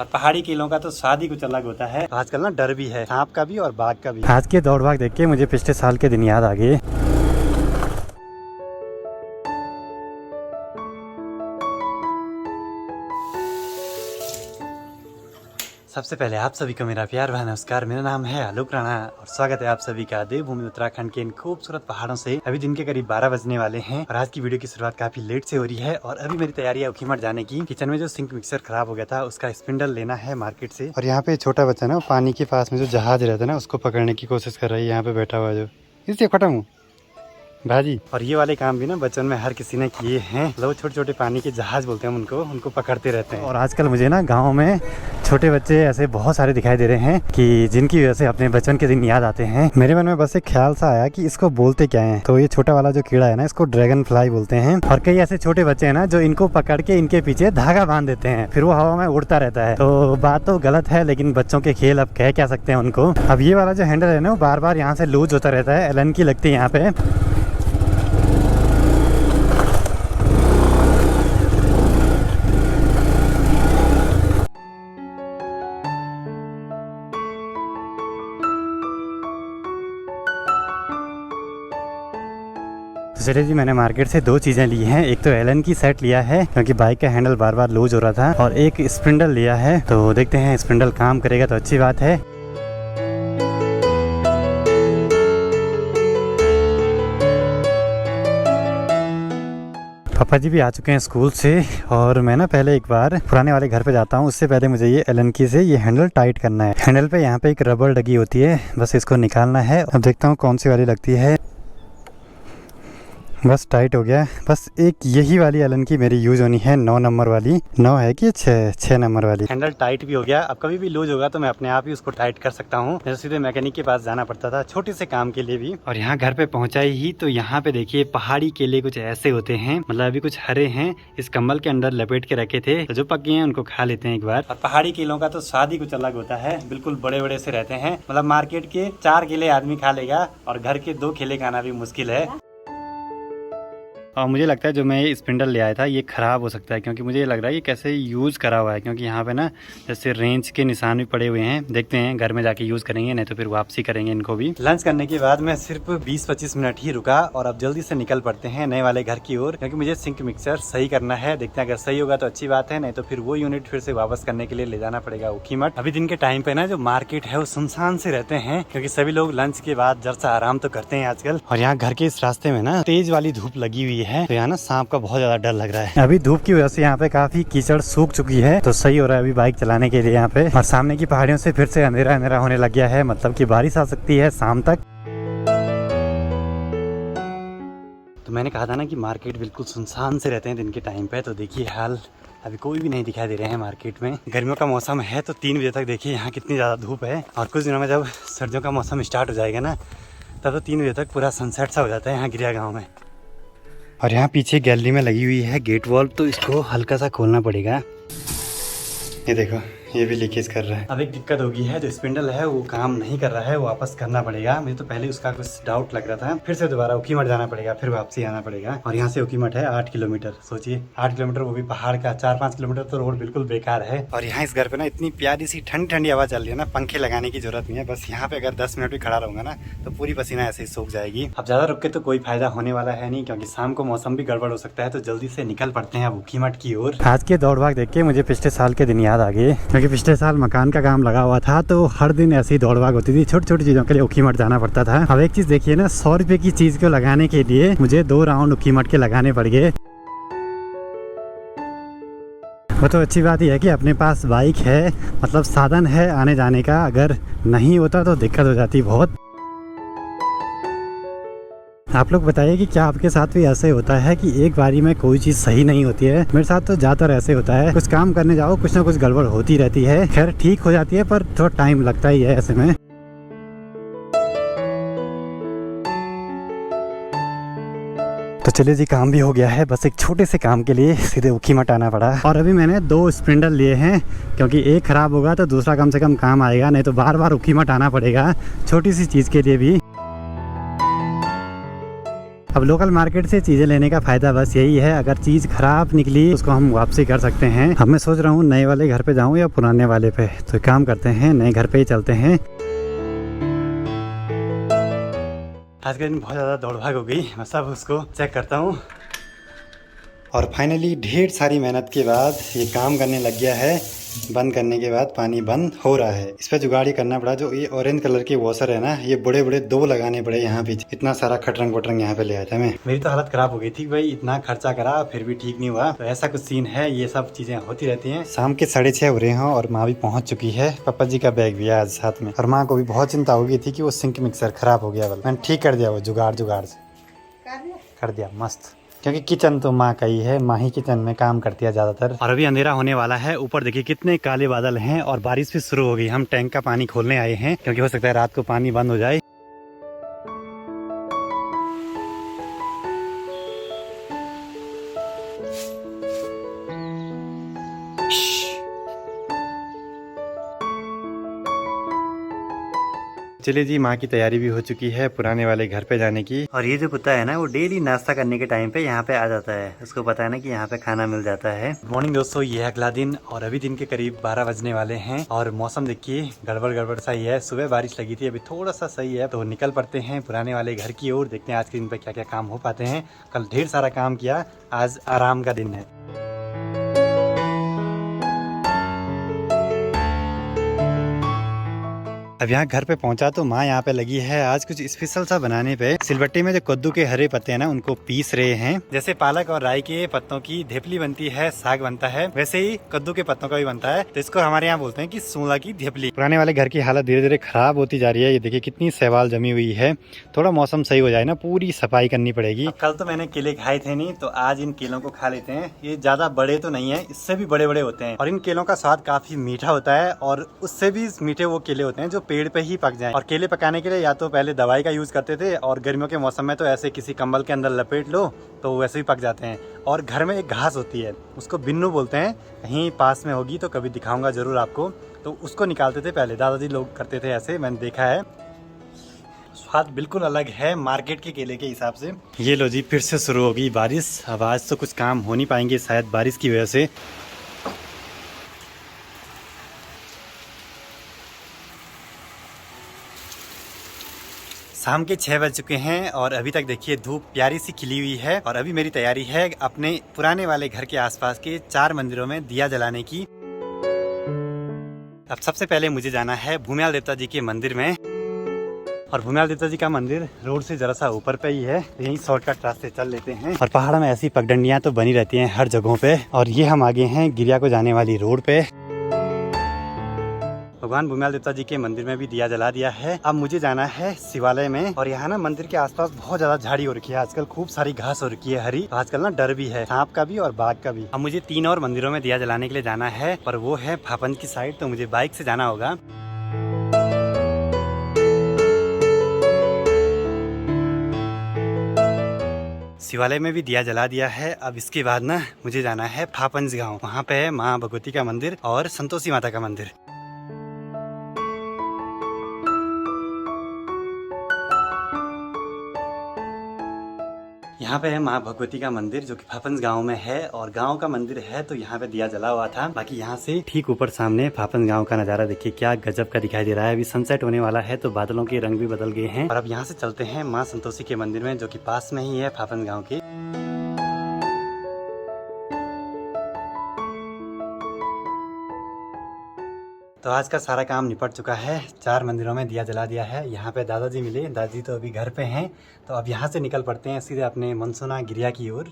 और पहाड़ी किलों का तो स्वाद ही कुछ अलग होता है। आजकल ना डर भी है, सांप का भी और बाघ का भी। आज के दौड़ भाग देख के मुझे पिछले साल के दिन याद आ गए। सबसे पहले आप सभी को मेरा प्यार भरा नमस्कार। मेरा नाम है आलोक राणा और स्वागत है आप सभी का देवभूमि उत्तराखंड के इन खूबसूरत पहाड़ों से। अभी दिन के करीब 12 बजने वाले हैं और आज की वीडियो की शुरुआत काफी लेट से हो रही है। और अभी मेरी तैयारी है ऊखीमठ जाने की। किचन में जो सिंक मिक्सर खराब हो गया था उसका स्पिंडल लेना है मार्केट से। और यहाँ पे छोटा बच्चा ना पानी के पास में जो जहाज रहता है ना उसको पकड़ने की कोशिश कर रही है। यहाँ पे बैठा हुआ जो इससे खत्म भाजी। और ये वाले काम भी ना बचपन में हर किसी ने किए हैं। मतलब छोटे छोटे पानी के जहाज बोलते हैं उनको पकड़ते रहते हैं। और आजकल मुझे ना गांव में छोटे बच्चे ऐसे बहुत सारे दिखाई दे रहे हैं कि जिनकी वजह से अपने बचपन के दिन याद आते हैं। मेरे मन में बस एक ख्याल सा आया कि इसको बोलते क्या है। तो ये छोटा वाला जो कीड़ा है ना इसको ड्रैगन फ्लाई बोलते हैं। और कई ऐसे छोटे बच्चे हैं ना जो इनको पकड़ के इनके पीछे धागा बांध देते हैं, फिर वो हवा में उड़ता रहता है। तो बात तो गलत है लेकिन बच्चों के खेल अब कह क्या सकते हैं उनको। अब ये वाला जो हैंडल है ना वो बार बार यहाँ से लूज होता रहता है। एलन की लगती है यहाँ पे। चलिए जी, मैंने मार्केट से दो चीज़ें ली हैं। एक तो एलन की सेट लिया है क्योंकि बाइक का हैंडल बार बार लूज हो रहा था, और एक स्पिंडल लिया है। तो देखते हैं स्पिंडल काम करेगा तो अच्छी बात है। पापा जी भी आ चुके हैं स्कूल से। और मैं ना पहले एक बार पुराने वाले घर पे जाता हूँ, उससे पहले मुझे ये एलन की से ये हैंडल टाइट करना है। हैंडल पे यहाँ पे एक रबर लगी होती है, बस इसको निकालना है। अब देखता हूँ कौन सी वाली लगती है। बस टाइट हो गया। बस एक यही वाली एलन की मेरी यूज होनी है, 9 नंबर वाली। 9 है कि 6 नंबर वाली। हैंडल टाइट भी हो गया। अब कभी भी लूज होगा तो मैं अपने आप ही उसको टाइट कर सकता हूँ। जैसे सीधे मैकेनिक के पास जाना पड़ता था छोटे से काम के लिए भी। और यहाँ घर पे पहुंचा ही तो यहाँ पे देखिए पहाड़ी केले कुछ ऐसे होते हैं। मतलब अभी कुछ हरे हैं, इस कंबल के अंदर लपेट के रखे थे। तो जो पक गए हैं उनको खा लेते हैं एक बार। और पहाड़ी केलों का तो स्वाद ही कुछ अलग होता है। बिल्कुल बड़े बड़े से रहते हैं। मतलब मार्केट के 4 केले आदमी खा लेगा और घर के 2 केले खाना भी मुश्किल है। और मुझे लगता है जो मैं ये स्पिंडल ले आया था ये ख़राब हो सकता है, क्योंकि मुझे ये लग रहा है ये कैसे यूज़ करा हुआ है। क्योंकि यहाँ पे ना जैसे रेंज के निशान भी पड़े हुए हैं। देखते हैं घर में जाके यूज़ करेंगे, नहीं तो फिर वापसी करेंगे इनको भी। लंच करने के बाद मैं सिर्फ 20-25 मिनट ही रुका और अब जल्दी से निकल पड़ते हैं नए वाले घर की ओर, क्योंकि मुझे सिंक मिक्सर सही करना है। देखते हैं अगर सही होगा तो अच्छी बात है, नहीं तो फिर वो यूनिट फिर से वापस करने के लिए ले जाना पड़ेगा ऊखीमठ। अभी दिन के टाइम पे ना जो मार्केट है वो सुनसान से रहते हैं, क्योंकि सभी लोग लंच के बाद जरा सा आराम तो करते हैं आजकल। और यहाँ घर के इस रास्ते में ना तेज वाली धूप लगी हुई है, तो यहाँ ना सांप का बहुत ज्यादा डर लग रहा है। अभी धूप की वजह से यहाँ पे काफी कीचड़ सूख चुकी है, तो सही हो रहा है अभी बाइक चलाने के लिए यहाँ पे। और सामने की पहाड़ियों से फिर से अंधेरा अंधेरा होने लग गया है, मतलब कि बारिश आ सकती है शाम तक। तो मैंने कहा था ना कि मार्केट बिल्कुल सुनसान से रहते हैं दिन के टाइम पे। तो देखिए हाल, अभी कोई भी नहीं दिखाई दे रहे हैं मार्केट में। गर्मियों का मौसम है तो 3 बजे तक देखिए यहाँ कितनी ज़्यादा धूप है। और कुछ दिनों में जब सर्दियों का मौसम स्टार्ट हो जाएगा ना तब तो 3 बजे तक पूरा सनसेट सा हो जाता है यहाँ गिरिया गाँव में। और यहाँ पीछे गैलरी में लगी हुई है गेट वॉल, तो इसको हल्का सा खोलना पड़ेगा। ये देखो ये भी लीकेज कर रहा है। अब एक दिक्कत होगी है, जो स्पिंडल है वो काम नहीं कर रहा है, वो वापस करना पड़ेगा। मुझे तो पहले उसका कुछ डाउट लग रहा था। फिर से दोबारा ऊखीमठ जाना पड़ेगा, फिर वापसी आना पड़ेगा। और यहाँ से ऊखीमठ है 8 किलोमीटर। सोचिए 8 किलोमीटर, वो भी पहाड़ का। 4-5 किलोमीटर तो रोड बिल्कुल बेकार है। और यहाँ इस घर पे ना इतनी प्यारी सी ठंडी ठंडी हवा चल रही है ना, पंखे लगाने की जरूरत नहीं है। बस यहाँ पे अगर 10 मिनट भी खड़ा रहूंगा ना तो पूरी पसीना ऐसे ही सूख जाएगी। अब ज्यादा रुक के तो कोई फायदा होने वाला है नहीं, क्योंकि शाम को मौसम भी गड़बड़ हो सकता है। तो जल्दी से निकल पड़ते हैं अब ऊखीमठ की ओर। आज के दौड़ भाग देख के मुझे पिछले साल के दिन याद आ गए, क्योंकि पिछले साल मकान का काम लगा हुआ था तो हर दिन ऐसी दौड़ भाग होती थी। छोटी छोटी चीजों के लिए ऊखीमठ जाना पड़ता था। अब एक चीज देखिए ना, 100 रुपए की चीज को लगाने के लिए मुझे 2 राउंड ऊखीमठ के लगाने पड़ गए। वो तो अच्छी बात ही है कि अपने पास बाइक है, मतलब साधन है आने जाने का। अगर नहीं होता तो दिक्कत हो जाती बहुत। आप लोग बताइए कि क्या आपके साथ भी ऐसे होता है कि एक बारी में कोई चीज़ सही नहीं होती है। मेरे साथ तो ज़्यादातर ऐसे होता है, कुछ काम करने जाओ कुछ ना कुछ गड़बड़ होती रहती है। खैर ठीक हो जाती है पर थोड़ा टाइम लगता ही है ऐसे में। तो चलिए जी, काम भी हो गया है। बस एक छोटे से काम के लिए सीधे ऊखीमठ आना पड़ा। और अभी मैंने 2 स्पिंडल लिए हैं, क्योंकि एक ख़राब होगा तो दूसरा कम से कम काम आएगा, नहीं तो बार बार ऊखीमठ आना पड़ेगा छोटी सी चीज़ के लिए भी। अब लोकल मार्केट से चीज़ें लेने का फ़ायदा बस यही है, अगर चीज़ ख़राब निकली उसको हम वापसी कर सकते हैं। अब मैं सोच रहा हूँ नए वाले घर पे जाऊँ या पुराने वाले पे, तो एक काम करते हैं नए घर पे ही चलते हैं। आज के दिन बहुत ज़्यादा दौड़ भाग हो गई, मैं सब उसको चेक करता हूँ। और फाइनली ढेर सारी मेहनत के बाद ये काम करने लग गया है। बंद करने के बाद पानी बंद हो रहा है। इस पर जुगाड़ करना पड़ा, जो ये ऑरेंज कलर के वॉशर है ना, ये बड़े बड़े 2 लगाने पड़े यहाँ पे। इतना सारा खटरंग वटरंग यहाँ पे ले आया था मैं। मेरी तो हालत खराब हो गई थी भाई, इतना खर्चा करा फिर भी ठीक नहीं हुआ। तो ऐसा कुछ सीन है, ये सब चीजें होती रहती हैं। शाम के 6:30 हो रहे हैं और माँ भी पहुंच चुकी है। पापा जी का बैग भी है आज साथ में। और माँ को भी बहुत चिंता हो गई थी कि वो सिंक मिक्सर खराब हो गया। मैंने ठीक कर दिया, वो जुगाड़ कर दिया मस्त। क्योंकि किचन तो माँ का ही है, माँ ही किचन में काम करती है ज़्यादातर। और अभी अंधेरा होने वाला है, ऊपर देखिए कितने काले बादल हैं और बारिश भी शुरू हो गई। हम टैंक का पानी खोलने आए हैं क्योंकि हो सकता है रात को पानी बंद हो जाए। चलिए जी, माँ की तैयारी भी हो चुकी है पुराने वाले घर पे जाने की। और ये जो कुत्ता है ना, वो डेली नाश्ता करने के टाइम पे यहाँ पे आ जाता है। उसको पता है ना कि यहाँ पे खाना मिल जाता है। मॉर्निंग दोस्तों, ये है अगला दिन और अभी दिन के करीब 12 बजने वाले हैं। और मौसम देखिए गड़बड़ सा ही है। सुबह बारिश लगी थी, अभी थोड़ा सा सही है। तो निकल पड़ते हैं पुराने वाले घर की ओर, देखते हैं आज के दिन पे क्या क्या काम हो पाते हैं। कल ढेर सारा काम किया, आज आराम का दिन है। अब यहाँ घर पे पहुंचा तो माँ यहाँ पे लगी है आज कुछ स्पेशल सा बनाने पे। सिलबट्टे में जो कद्दू के हरे पत्ते हैं ना, उनको पीस रहे हैं। जैसे पालक और राई के पत्तों की धेपली बनती है, साग बनता है, वैसे ही कद्दू के पत्तों का भी बनता है। तो इसको हमारे यहाँ बोलते हैं कि सूला की धेपली। पुराने वाले घर की हालत धीरे धीरे खराब होती जा रही है। ये देखिए कितनी शैवाल जमी हुई है। थोड़ा मौसम सही हो जाए ना, पूरी सफाई करनी पड़ेगी। कल तो मैंने केले खाए थे नहीं, तो आज इन केलों को खा लेते हैं। ये ज्यादा बड़े तो नहीं है, इससे भी बड़े बड़े होते हैं और इन केलों का स्वाद काफी मीठा होता है। और उससे भी मीठे वो केले होते हैं जो पेड़ पे ही पक जाएं। और केले पकाने के लिए या तो पहले दवाई का यूज करते थे, और गर्मियों के मौसम में तो ऐसे किसी कंबल के अंदर लपेट लो तो वैसे ही पक जाते हैं। और घर में एक घास होती है, उसको बिन्नू बोलते हैं, कहीं पास में होगी तो कभी दिखाऊंगा जरूर आपको। तो उसको निकालते थे पहले, दादाजी लोग करते थे ऐसे, मैंने देखा है। स्वाद बिल्कुल अलग है मार्केट के केले के हिसाब से। ये लो जी, फिर से शुरू होगी बारिश। अब आज तो कुछ काम हो नहीं पाएंगे शायद बारिश की वजह से। शाम के 6 बज चुके हैं और अभी तक देखिए धूप प्यारी सी खिली हुई है। और अभी मेरी तैयारी है अपने पुराने वाले घर के आसपास के 4 मंदिरों में दिया जलाने की। अब सबसे पहले मुझे जाना है भूमियाल देवता जी के मंदिर में। और भूमियाल देवता जी का मंदिर रोड से जरा सा ऊपर पे ही है, यहीं शॉर्टकट रास्ते चल लेते हैं। और पहाड़ में ऐसी पगडंडियां तो बनी रहती हैं हर जगहों पे। और ये हम आगे हैं गिरिया को जाने वाली रोड पे। भगवान भूमियाल देवता जी के मंदिर में भी दिया जला दिया है। अब मुझे जाना है शिवालय में। और यहाँ ना मंदिर के आसपास बहुत ज्यादा झाड़ी हो रखी है आजकल, खूब सारी घास हो रखी है हरी। तो आजकल ना डर भी है, सांप का भी और बाघ का भी। अब मुझे 3 और मंदिरों में दिया जलाने के लिए जाना है, पर वो है फापन की साइड, तो मुझे बाइक से जाना होगा। शिवालय में भी दिया जला दिया है। अब इसके बाद ना मुझे जाना है फापंज गाँव, वहाँ पे है माँ भगवती का मंदिर और संतोषी माता का मंदिर। यहाँ पे है माँ भगवती का मंदिर जो कि फापंज गांव में है। और गांव का मंदिर है तो यहाँ पे दिया जला हुआ था। बाकी यहाँ से ठीक ऊपर सामने फापंज गांव का नजारा देखिए क्या गजब का दिखाई दे रहा है। अभी सनसेट होने वाला है तो बादलों के रंग भी बदल गए हैं। और अब यहाँ से चलते हैं माँ संतोषी के मंदिर में, जो कि पास में ही है फापंज गाँव के। तो आज का सारा काम निपट चुका है, 4 मंदिरों में दिया जला दिया है। यहाँ पे दादाजी मिले, दादाजी तो अभी घर पे हैं। तो अब यहाँ से निकल पड़ते हैं सीधे अपने मनसुना गिरिया की ओर।